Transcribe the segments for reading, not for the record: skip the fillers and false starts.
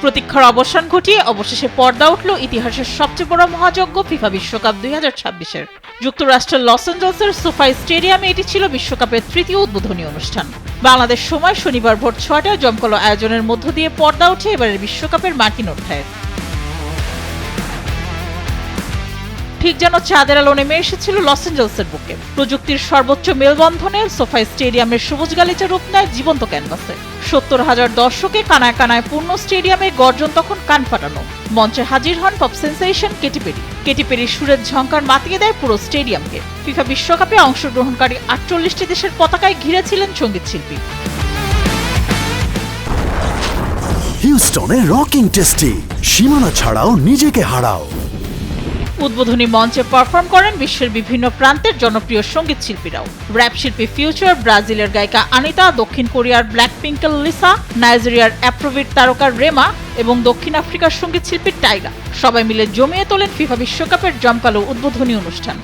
প্রতীক্ষার অবসান ঘটিয়ে অবশেষে পর্দা উঠল ইতিহাসের সবচেয়ে বড় মহাযজ্ঞ ফিফা বিশ্বকাপ 2026-এর। যুক্তরাষ্ট্রের লস অ্যাঞ্জেলসের সোফাই স্টেডিয়ামে এটি ছিল বিশ্বকাপের তৃতীয় উদ্বোধনী অনুষ্ঠান। বাংলাদেশ সময় শনিবার ভোর 6টায় জমকালো আয়োজনের মধ্য দিয়ে পর্দা ওঠে এবারের বিশ্বকাপের মার্কিন অধ্যায়ের। ঠিক যেন চাঁদের আলো নেমে এসেছিল লস অ্যাঞ্জেলসের বুকে। প্রযুক্তির সর্বোচ্চ মেলবন্ধনে সোফাই স্টেডিয়ামের সবুজ গালিচা রূপ নেয় জীবন্ত ক্যানভাসে। 70,000 দর্শকে কানায় কানায় পূর্ণ স্টেডিয়ামে গর্জন তখন কান ফাটানো। মঞ্চে হাজির হন pop sensation Katy Perry. Katy পেরির সুরের ঝংকার মাতিয়ে দেয় পুরো স্টেডিয়ামকে। ফিফা বিশ্বকাপে অংশগ্রহণকারী 48টি দেশের পতাকায় ঘিরে ছিলেন সঙ্গীত শিল্পী। হিউস্টনে রকিং টেস্টি, সীমানা ছাড়াও নিজেকে হারাও। উদ্বোধনী মঞ্চে পারফর্ম করেন বিশ্বের বিভিন্ন প্রান্তের জনপ্রিয় সঙ্গীত শিল্পীরাও। র‍্যাপ শিল্পী ফিউচার, ব্রাজিলের গায়িকা আনিতা, দক্ষিণ কোরিয়ার ব্ল্যাকপিঙ্কের লিসা, নাইজেরিয়ার অ্যাফ্রোবিট তারকা রেমা এবং দক্ষিণ আফ্রিকার সঙ্গীত শিল্পী টাইগা সবাই মিলে জমিয়ে তোলেন ফিফা বিশ্বকাপের জমকালো উদ্বোধনী অনুষ্ঠান।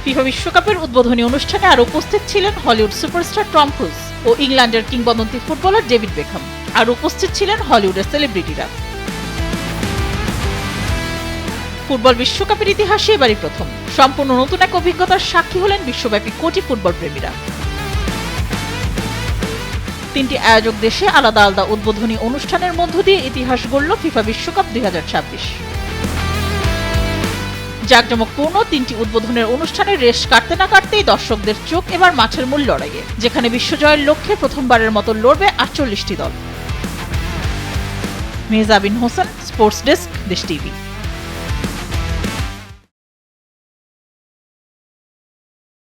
ফিফা বিশ্বকাপের উদ্বোধনী অনুষ্ঠানে আর উপস্থিত ছিলেন হলিউড সুপারস্টার টম ক্রুজ ও ইংল্যান্ডের কিংবদন্তি ফুটবলার ডেভিড বেকহাম। আর উপস্থিত ছিলেন হলিউডের সেলিব্রিটিরা। ফুটবল বিশ্বকাপের ইতিহাসে এবারই প্রথম সম্পূর্ণ নতুন এক অভিজ্ঞতার সাক্ষী হলেন বিশ্বব্যাপী কোটি ফুটবল প্রেমীরা। 3টি আয়োজক দেশে আলাদা আলাদা উদ্বোধনী অনুষ্ঠানের মধ্য দিয়ে ইতিহাস গড়ল ফিফা বিশ্বকাপ 2026। জাঁকজমকপূর্ণ 3টি উদ্বোধনের অনুষ্ঠানের রেশ কাটতে না কাটতেই দর্শকদের চোখ এবার মাঠের মূল লড়াইয়ে, যেখানে বিশ্বজয়ের লক্ষ্যে প্রথমবারের মতো লড়বে 48টি দল। মেহজাবিন হোসেন, স্পোর্টস ডেস্ক, দেশ টিভি।